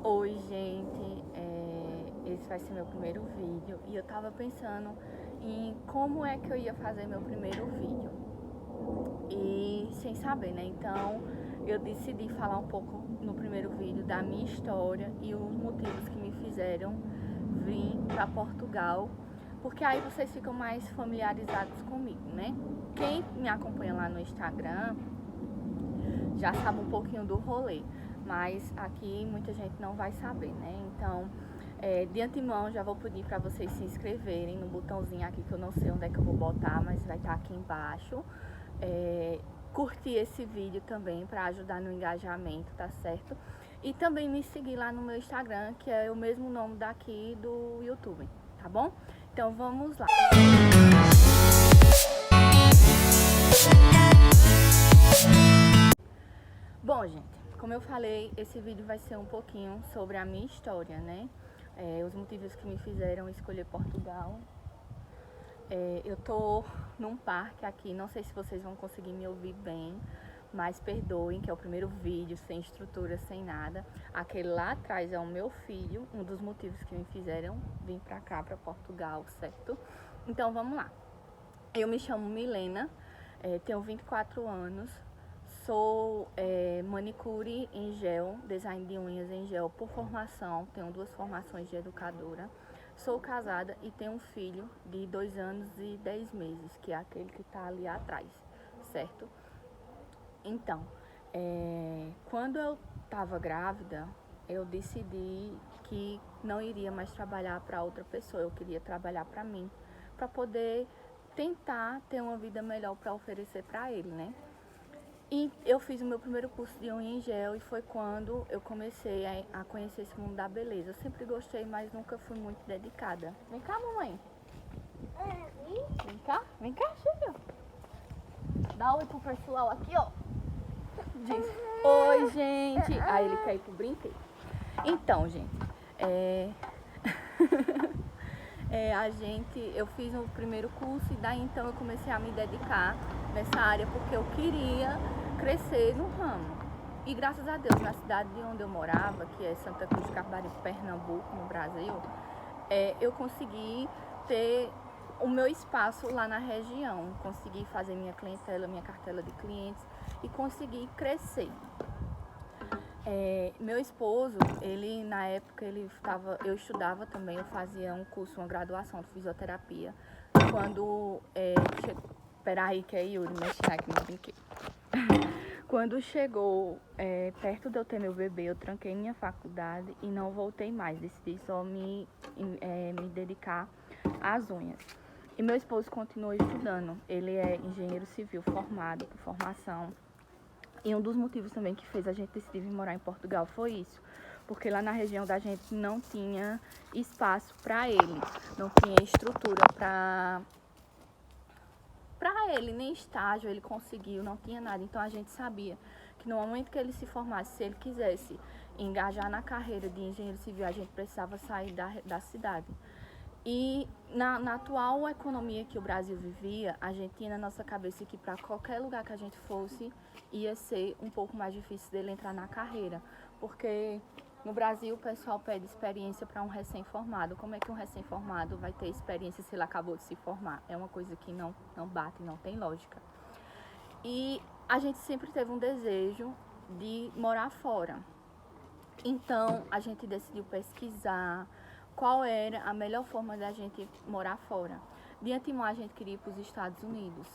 Oi, gente, esse vai ser meu primeiro vídeo e eu tava pensando em como é que eu ia fazer meu primeiro vídeo e sem saber, né? Então eu decidi falar um pouco no primeiro vídeo da minha história e os motivos que me fizeram vir para Portugal, porque aí vocês ficam mais familiarizados comigo, né? Quem me acompanha lá no Instagram já sabe um pouquinho do rolê, mas aqui muita gente não vai saber, né? Então, de antemão já vou pedir para vocês se inscreverem no botãozinho aqui que eu não sei onde é que eu vou botar, mas vai estar aqui embaixo. Curtir esse vídeo também para ajudar no engajamento, tá certo? E também me seguir lá no meu Instagram, que é o mesmo nome daqui do YouTube, tá bom? Então vamos lá. Bom, gente, como eu falei, esse vídeo vai ser um pouquinho sobre a minha história, né? Os motivos que me fizeram escolher Portugal. Eu tô num parque aqui, não sei se vocês vão conseguir me ouvir bem, mas perdoem que é o primeiro vídeo, sem estrutura, sem nada. Aquele lá atrás é o meu filho, um dos motivos que me fizeram vir pra cá, pra Portugal, certo? Então vamos lá. Eu me chamo Milena, tenho 24 anos, sou manicure em gel, design de unhas em gel por formação, tenho 2 formações de educadora. Sou casada e tenho um filho de 2 anos e 10 meses, que é aquele que está ali atrás, certo? Então, quando eu estava grávida, eu decidi que não iria mais trabalhar para outra pessoa, eu queria trabalhar para mim, para poder tentar ter uma vida melhor para oferecer para ele, né? E eu fiz o meu primeiro curso de unha em gel e foi quando eu comecei a conhecer esse mundo da beleza. Eu sempre gostei, mas nunca fui muito dedicada. Vem cá, mamãe. Vem cá, chega. Dá oi pro pessoal aqui, ó. Diz, oi, gente. Aí ele quer ir pro brinquedo. Então, gente, eu fiz o primeiro curso e daí então eu comecei a me dedicar nessa área porque eu queria crescer no ramo. E graças a Deus, na cidade de onde eu morava, que é Santa Cruz de Capibaribe, Pernambuco, no Brasil, eu consegui ter o meu espaço lá na região, consegui fazer minha clientela, minha cartela de clientes e consegui crescer. Meu esposo, ele na época eu estudava também, eu fazia um curso, uma graduação de fisioterapia. Quando peraí que é Yuri mexer aqui no brinquedo. Quando chegou perto de eu ter meu bebê, eu tranquei minha faculdade e não voltei mais. Decidi só me dedicar às unhas. E meu esposo continuou estudando. Ele é engenheiro civil formado, por formação. E um dos motivos também que fez a gente decidir vir morar em Portugal foi isso. Porque lá na região da gente não tinha espaço para ele. Não tinha estrutura para ele, nem estágio ele conseguiu, não tinha nada. Então a gente sabia que no momento que ele se formasse, se ele quisesse engajar na carreira de engenheiro civil, a gente precisava sair da cidade. E na atual economia que o Brasil vivia, a gente tinha na nossa cabeça que para qualquer lugar que a gente fosse, ia ser um pouco mais difícil dele entrar na carreira. Porque no Brasil o pessoal pede experiência para um recém-formado. Como é que um recém-formado vai ter experiência se ele acabou de se formar? É uma coisa que não bate, não tem lógica. E a gente sempre teve um desejo de morar fora. Então a gente decidiu pesquisar qual era a melhor forma da gente morar fora. De antemão a gente queria ir para os Estados Unidos,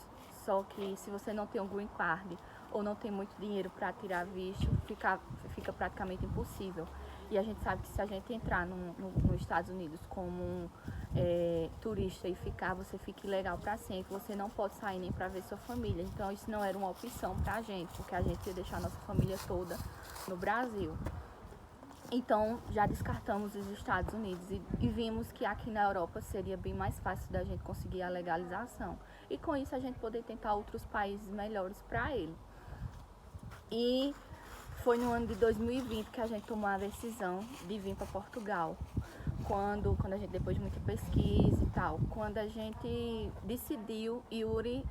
só que se você não tem um green card ou não tem muito dinheiro para tirar visto, fica praticamente impossível. E a gente sabe que se a gente entrar nos Estados Unidos como turista e você fica ilegal para sempre, você não pode sair nem para ver sua família. Então isso não era uma opção para a gente, porque a gente ia deixar a nossa família toda no Brasil. Então já descartamos os Estados Unidos e vimos que aqui na Europa seria bem mais fácil da gente conseguir a legalização. E com isso a gente poder tentar outros países melhores para ele. E foi no ano de 2020 que a gente tomou a decisão de vir para Portugal. Quando a gente, depois de muita pesquisa e tal, quando a gente decidiu, Yuri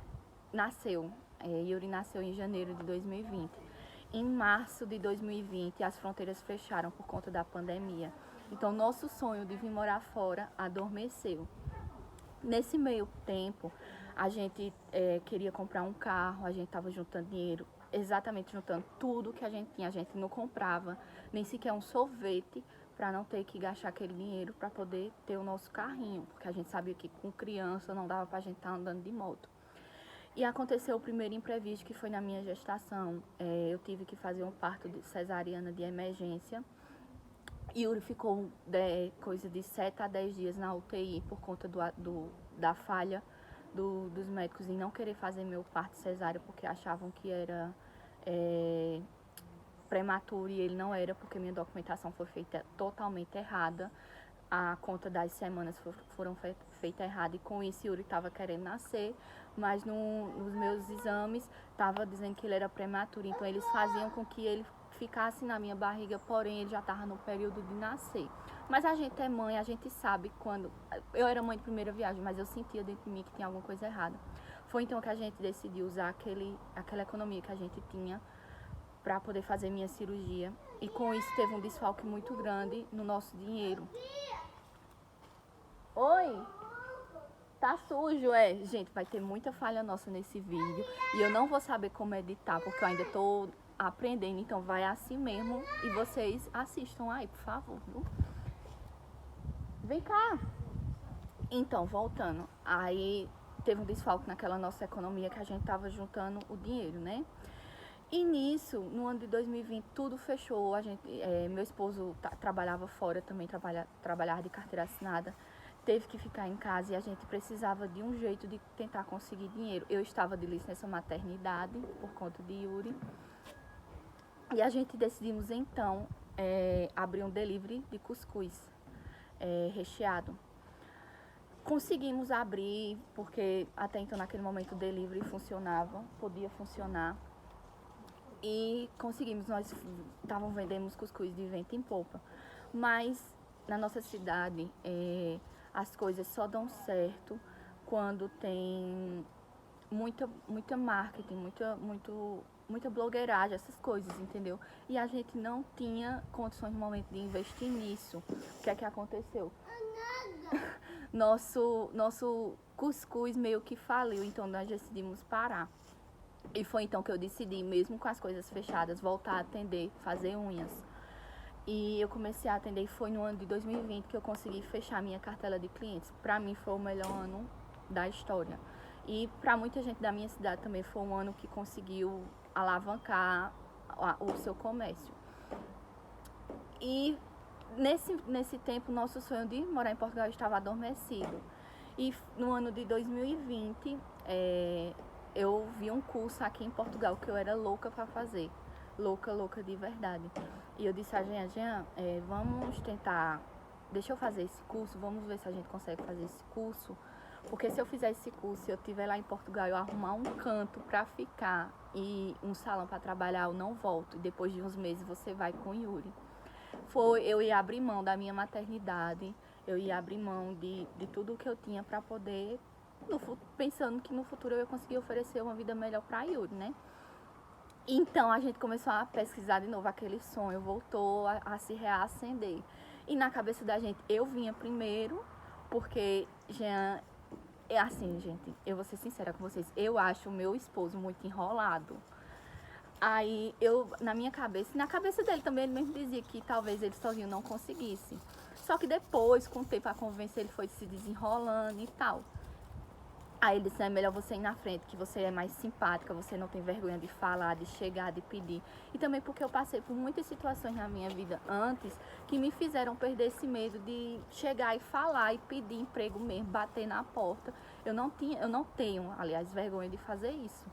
nasceu. Yuri nasceu em janeiro de 2020. Em março de 2020, as fronteiras fecharam por conta da pandemia. Então, nosso sonho de vir morar fora adormeceu. Nesse meio tempo, a gente queria comprar um carro, a gente estava juntando dinheiro, exatamente juntando tudo que a gente tinha. A gente não comprava nem sequer um sorvete para não ter que gastar aquele dinheiro para poder ter o nosso carrinho, porque a gente sabia que com criança não dava para a gente estar andando de moto. E aconteceu o primeiro imprevisto, que foi na minha gestação. Eu tive que fazer um parto de cesariana de emergência. Yuri ficou coisa de 7 a 10 dias na UTI por conta da falha dos médicos em não querer fazer meu parto cesárea, porque achavam que era prematuro, e ele não era, porque minha documentação foi feita totalmente errada. A conta das semanas foram feitas errada, e com isso Yuri estava querendo nascer, mas nos meus exames estava dizendo que ele era prematuro, então eles faziam com que ele ficasse na minha barriga, porém ele já estava no período de nascer. Mas a gente é mãe, a gente sabe quando... Eu era mãe de primeira viagem, mas eu sentia dentro de mim que tinha alguma coisa errada. Foi então que a gente decidiu usar aquela economia que a gente tinha para poder fazer minha cirurgia, e com isso teve um desfalque muito grande no nosso dinheiro. Oi? Tá sujo, Gente, vai ter muita falha nossa nesse vídeo, e eu não vou saber como editar, porque eu ainda tô aprendendo, então vai assim mesmo, e vocês assistam aí, por favor, viu? Vem cá! Então, voltando, aí teve um desfalque naquela nossa economia que a gente tava juntando o dinheiro, né? E nisso, no ano de 2020, tudo fechou. Meu esposo trabalhava fora também, trabalhava de carteira assinada. Teve que ficar em casa, e a gente precisava de um jeito de tentar conseguir dinheiro. Eu estava de licença maternidade por conta de Yuri. E a gente decidimos então abrir um delivery de cuscuz recheado. Conseguimos abrir, porque até então naquele momento o delivery funcionava, podia funcionar. E conseguimos, nós vendemos cuscuz de vento em popa. Mas na nossa cidade as coisas só dão certo quando tem muita marketing, muita blogueiragem, essas coisas, entendeu? E a gente não tinha condições no momento de investir nisso. O que é que aconteceu? Nosso cuscuz meio que faliu, então nós decidimos parar. E foi então que eu decidi, mesmo com as coisas fechadas, voltar a atender, fazer unhas. E eu comecei a atender, e foi no ano de 2020 que eu consegui fechar minha cartela de clientes. Pra mim foi o melhor ano da história. E pra muita gente da minha cidade também foi um ano que conseguiu alavancar o seu comércio. E nesse tempo, nosso sonho de morar em Portugal estava adormecido. E no ano de 2020, eu vi um curso aqui em Portugal que eu era louca para fazer. Louca de verdade. E eu disse a Jean, vamos tentar, deixa eu fazer esse curso, vamos ver se a gente consegue fazer esse curso. Porque se eu fizer esse curso e eu estiver lá em Portugal, eu arrumar um canto para ficar e um salão para trabalhar, eu não volto. E depois de uns meses você vai com o Yuri. Eu ia abrir mão da minha maternidade, eu ia abrir mão de tudo que eu tinha para poder, pensando que no futuro eu ia conseguir oferecer uma vida melhor para Yuri, né? Então a gente começou a pesquisar de novo, aquele sonho voltou a se reacender. E na cabeça da gente, eu vinha primeiro, porque Jean, assim, gente, eu vou ser sincera com vocês, eu acho o meu esposo muito enrolado. Aí na minha cabeça, e na cabeça dele também, ele mesmo dizia que talvez ele sozinho não conseguisse. Só que depois, com o tempo a convencer, ele foi se desenrolando e tal. Aí ele disse, é melhor você ir na frente, que você é mais simpática, você não tem vergonha de falar, de chegar, de pedir. E também porque eu passei por muitas situações na minha vida antes que me fizeram perder esse medo de chegar e falar e pedir emprego mesmo, bater na porta. Eu não tenho, aliás, vergonha de fazer isso.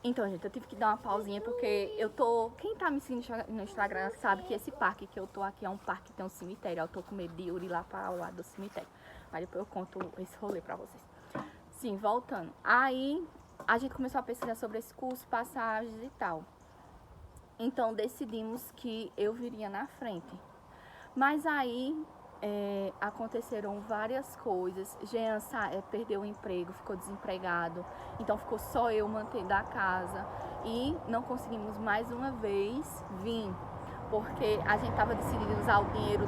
Então, gente, eu tive que dar uma pausinha porque quem tá me seguindo no Instagram sabe que esse parque que eu tô aqui é um parque que tem um cemitério. Eu tô com medo de Yuri lá para o lado do cemitério. Mas depois eu conto esse rolê pra vocês. Sim, voltando. Aí a gente começou a pesquisar sobre esse curso, passagens e tal. Então decidimos que eu viria na frente. Mas aí aconteceram várias coisas. Jean perdeu o emprego, ficou desempregado, então ficou só eu mantendo a casa e não conseguimos mais uma vez vir, porque a gente estava decidindo usar o dinheiro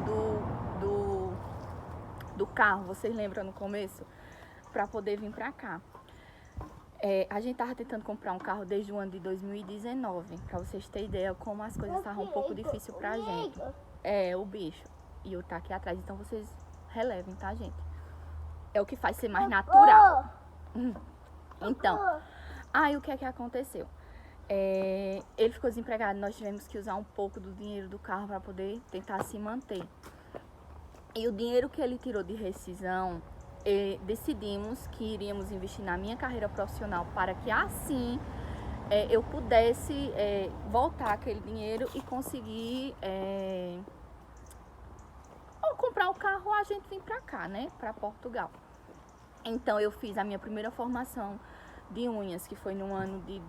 do carro, vocês lembram no começo? Para poder vir para cá. A gente estava tentando comprar um carro desde o ano de 2019, para vocês terem ideia como as coisas estavam um pouco difíceis pra gente. O bicho. E eu tá aqui atrás, então vocês relevem, tá, gente? É o que faz ser mais natural. Então, aí o que é que aconteceu? Ele ficou desempregado, nós tivemos que usar um pouco do dinheiro do carro para poder tentar se manter. E o dinheiro que ele tirou de rescisão, decidimos que iríamos investir na minha carreira profissional para que assim eu pudesse voltar aquele dinheiro e conseguir ou comprar o carro ou a gente vir para cá, né, para Portugal. Então eu fiz a minha primeira formação de unhas, que foi no ano de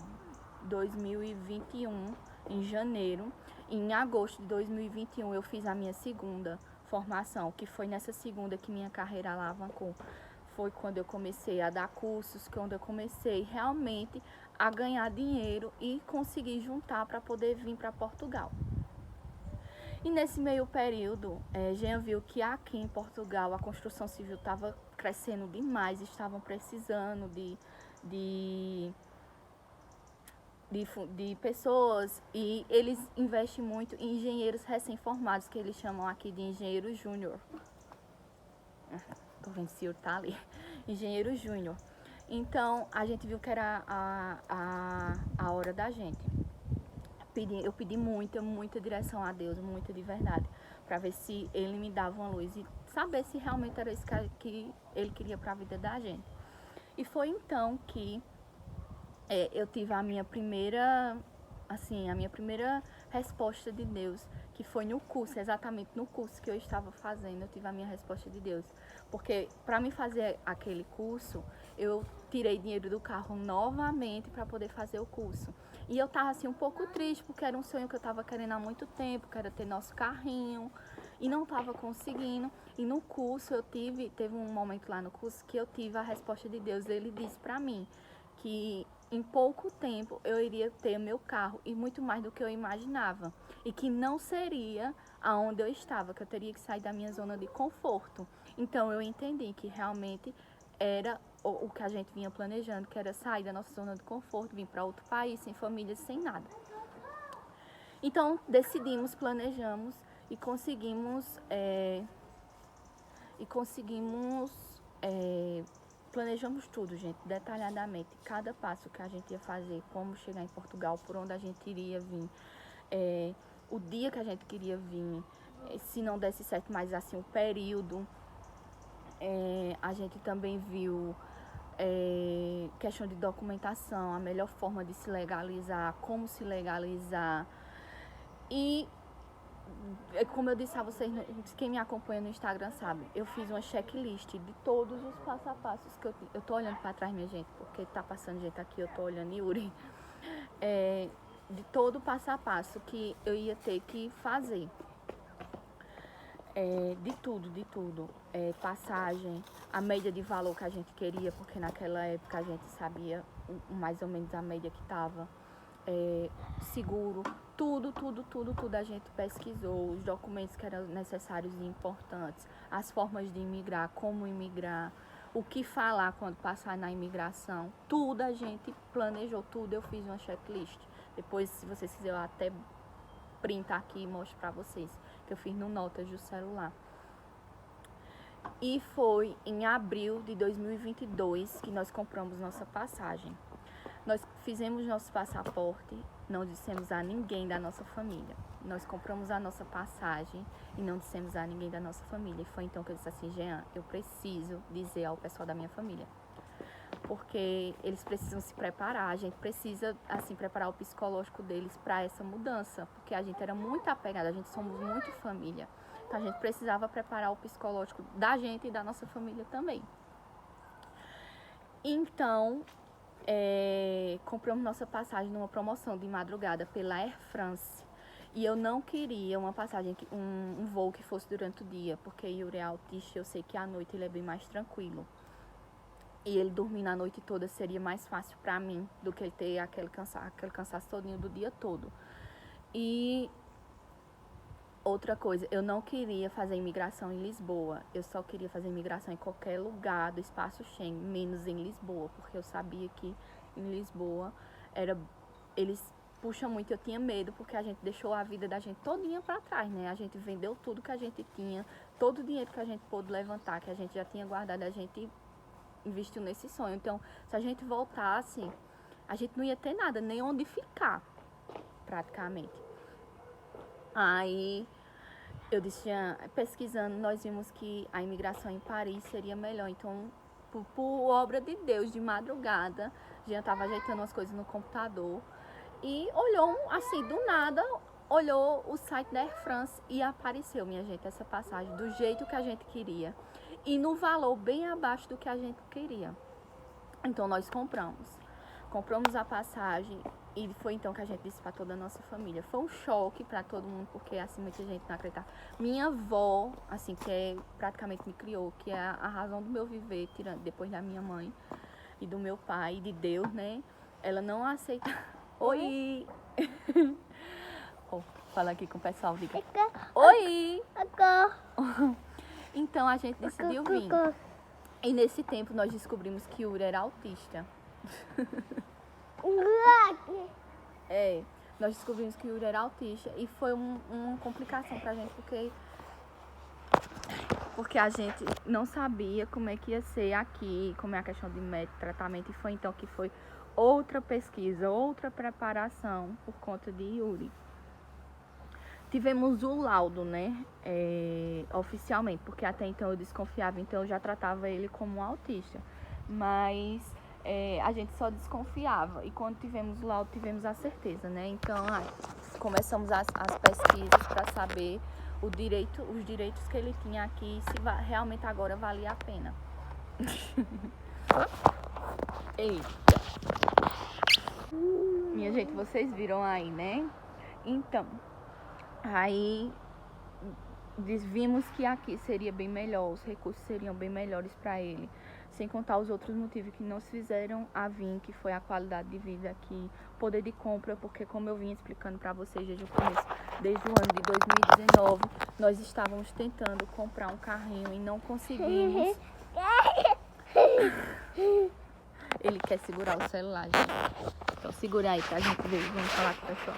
2021, em janeiro. E em agosto de 2021 eu fiz a minha segunda formação, que foi nessa segunda que minha carreira alavancou. Foi quando eu comecei a dar cursos, quando eu comecei realmente a ganhar dinheiro e conseguir juntar para poder vir para Portugal. E nesse meio período, Jean viu que aqui em Portugal a construção civil estava crescendo demais, estavam precisando de pessoas, e eles investem muito em engenheiros recém-formados, que eles chamam aqui de engenheiro júnior. Tô vendo se tá ali. Engenheiro júnior. Então, a gente viu que era a hora da gente. Eu pedi muita direção a Deus, muita de verdade, para ver se Ele me dava uma luz e saber se realmente era isso que Ele queria para a vida da gente. E foi então que eu tive a minha primeira resposta de Deus, que foi no curso, exatamente no curso que eu estava fazendo, eu tive a minha resposta de Deus. Porque para mim fazer aquele curso, eu tirei dinheiro do carro novamente para poder fazer o curso. E eu tava assim um pouco triste, porque era um sonho que eu tava querendo há muito tempo, que era ter nosso carrinho, e não tava conseguindo. E no curso teve um momento lá no curso que eu tive a resposta de Deus. Ele disse para mim que em pouco tempo eu iria ter meu carro, e muito mais do que eu imaginava, e que não seria aonde eu estava, que eu teria que sair da minha zona de conforto. Então eu entendi que realmente era o que a gente vinha planejando, que era sair da nossa zona de conforto, vir para outro país, sem família, sem nada. Então decidimos, planejamos e conseguimos planejamos tudo, gente, detalhadamente, cada passo que a gente ia fazer, como chegar em Portugal, por onde a gente iria vir, o dia que a gente queria vir, se não desse certo, mas assim, o período. A gente também viu questão de documentação, a melhor forma de se legalizar, como se legalizar. E como eu disse a vocês, quem me acompanha no Instagram sabe, eu fiz uma checklist de todos os passo a passos que eu tô olhando para trás, minha gente, porque tá passando gente aqui, eu tô olhando Yuri. De todo o passo a passo que eu ia ter que fazer. De tudo. Passagem, a média de valor que a gente queria, porque naquela época a gente sabia mais ou menos a média que estava. Seguro, tudo a gente pesquisou, os documentos que eram necessários e importantes, as formas de imigrar, como imigrar, o que falar quando passar na imigração, tudo a gente planejou, tudo eu fiz uma checklist. Depois, se vocês quiserem, eu até printar aqui e mostro pra vocês, que eu fiz no notas do celular. E foi em abril de 2022 que nós compramos nossa passagem. Nós fizemos nosso passaporte, não dissemos a ninguém da nossa família. Nós compramos a nossa passagem e não dissemos a ninguém da nossa família. E foi então que eu disse assim, Jean, eu preciso dizer ao pessoal da minha família. Porque eles precisam se preparar, a gente precisa, assim, preparar o psicológico deles para essa mudança. Porque a gente era muito apegada, a gente somos muito família. Então a gente precisava preparar o psicológico da gente e da nossa família também. Então, compramos nossa passagem numa promoção de madrugada pela Air France. E eu não queria uma passagem, um voo que fosse durante o dia, porque Yuri é autista, eu sei que à noite ele é bem mais tranquilo. E ele dormir na noite toda seria mais fácil pra mim do que ele ter aquele cansaço todinho do dia todo. E outra coisa, eu não queria fazer imigração em Lisboa. Eu só queria fazer imigração em qualquer lugar do espaço Schengen, menos em Lisboa, porque eu sabia que em Lisboa eles puxam muito. Eu tinha medo porque a gente deixou a vida da gente todinha para trás, né? A gente vendeu tudo que a gente tinha, todo o dinheiro que a gente pôde levantar, que a gente já tinha guardado, a gente investiu nesse sonho. Então, se a gente voltasse, a gente não ia ter nada, nem onde ficar, praticamente. Aí eu disse, pesquisando, nós vimos que a imigração em Paris seria melhor. Então, por obra de Deus, de madrugada, Jean estava ajeitando umas coisas no computador e olhou, assim, do nada, olhou o site da Air France e apareceu, minha gente, essa passagem do jeito que a gente queria e no valor bem abaixo do que a gente queria. Então, nós compramos a passagem. E foi então que a gente disse para toda a nossa família. Foi um choque para todo mundo, porque assim, muita gente não acreditava. Minha avó, assim, que praticamente me criou, que é a razão do meu viver, tirando depois da minha mãe e do meu pai, e de Deus, né? Ela não aceita. Oi! Oh, fala aqui com o pessoal, diga. Oi! Então a gente decidiu vir. E nesse tempo nós descobrimos que Yuri era autista. Nós descobrimos que o Yuri era autista e foi uma complicação pra gente, porque a gente não sabia como é que ia ser aqui, como é a questão de médico, tratamento, e foi então que foi outra pesquisa, outra preparação por conta de Yuri. Tivemos o laudo, né, oficialmente, porque até então eu desconfiava, então eu já tratava ele como um autista, mas a gente só desconfiava, e quando tivemos o laudo tivemos a certeza, né, então começamos as pesquisas para saber os direitos que ele tinha aqui, se realmente agora valia a pena. Eita! Minha gente, vocês viram aí, né? Então, aí vimos que aqui seria bem melhor, os recursos seriam bem melhores para ele, sem contar os outros motivos que nos fizeram a vir, que foi a qualidade de vida aqui, poder de compra, porque como eu vim explicando para vocês desde o começo, desde o ano de 2019, nós estávamos tentando comprar um carrinho e não conseguimos. Ele quer segurar o celular, gente. Então segura aí pra gente ver, vamos falar com o pessoal.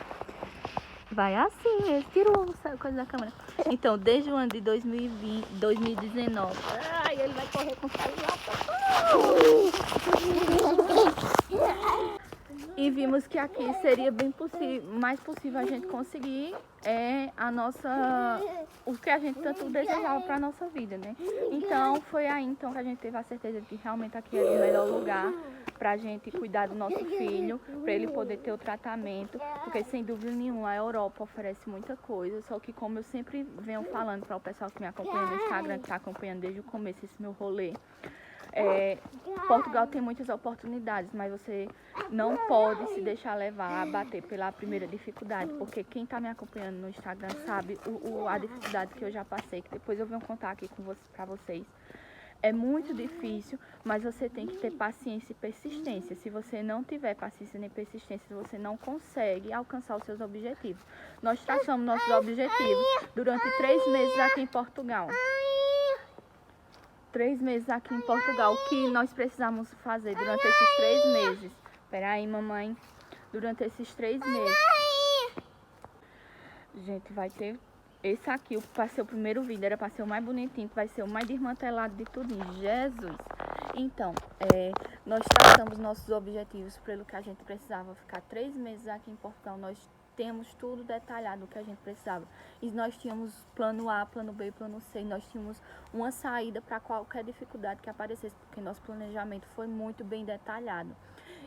Vai assim, ele tirou a coisa da câmera. Então, desde o ano de 2019. Ai, ele vai correr com o celular. E vimos que aqui seria bem mais possível a gente conseguir o que a gente tanto desejava para a nossa vida, né? Então, foi aí então que a gente teve a certeza de que realmente aqui era o melhor lugar para a gente cuidar do nosso filho, para ele poder ter o tratamento, porque sem dúvida nenhuma a Europa oferece muita coisa, só que como eu sempre venho falando para o pessoal que me acompanha no Instagram, que está acompanhando desde o começo esse meu rolê, Portugal tem muitas oportunidades, mas você não pode se deixar levar a bater pela primeira dificuldade, porque quem está me acompanhando no Instagram sabe a dificuldade que eu já passei, que depois eu venho contar aqui para vocês. É muito difícil, mas você tem que ter paciência e persistência. Se você não tiver paciência nem persistência, você não consegue alcançar os seus objetivos. Nós traçamos nossos objetivos durante 3 meses aqui em Portugal. 3 meses aqui em Portugal. O que nós precisamos fazer durante esses 3 meses? Peraí, mamãe. Durante esses 3 meses. Gente, vai ter... Esse aqui, para ser o primeiro vídeo, era para ser o mais bonitinho, que vai ser o mais desmantelado de tudo. Jesus! Então, nós traçamos nossos objetivos pelo que a gente precisava ficar 3 meses aqui em Portugal. Nós temos tudo detalhado o que a gente precisava. E nós tínhamos plano A, plano B, plano C. E nós tínhamos uma saída para qualquer dificuldade que aparecesse, porque nosso planejamento foi muito bem detalhado.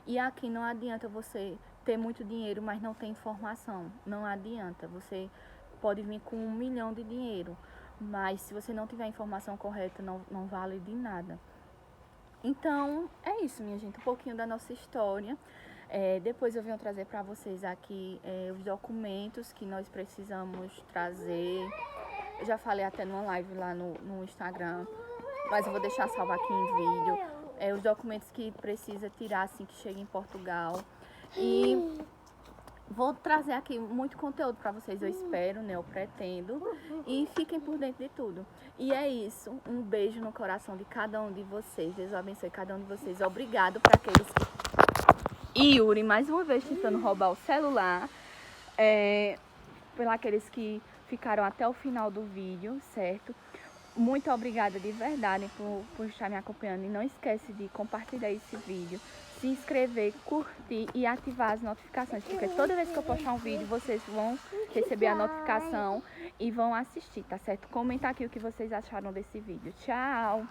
E aqui não adianta você ter muito dinheiro, mas não ter informação. Não adianta. Você pode vir com 1 milhão de dinheiro, mas se você não tiver a informação correta, não vale de nada. Então, é isso, minha gente, um pouquinho da nossa história. Depois eu venho trazer para vocês aqui os documentos que nós precisamos trazer. Eu já falei até numa live lá no Instagram, mas eu vou deixar salvo aqui em vídeo. Os documentos que precisa tirar assim que chega em Portugal. E vou trazer aqui muito conteúdo para vocês, eu espero, né? Eu pretendo. E fiquem por dentro de tudo. E é isso. Um beijo no coração de cada um de vocês. Deus abençoe cada um de vocês. Obrigado para aqueles que... Yuri, mais uma vez tentando roubar o celular. Por aqueles que ficaram até o final do vídeo, certo? Muito obrigada de verdade por estar me acompanhando. E não esquece de compartilhar esse vídeo, se inscrever, curtir e ativar as notificações. Porque toda vez que eu postar um vídeo, vocês vão receber a notificação e vão assistir, tá certo? Comenta aqui o que vocês acharam desse vídeo. Tchau!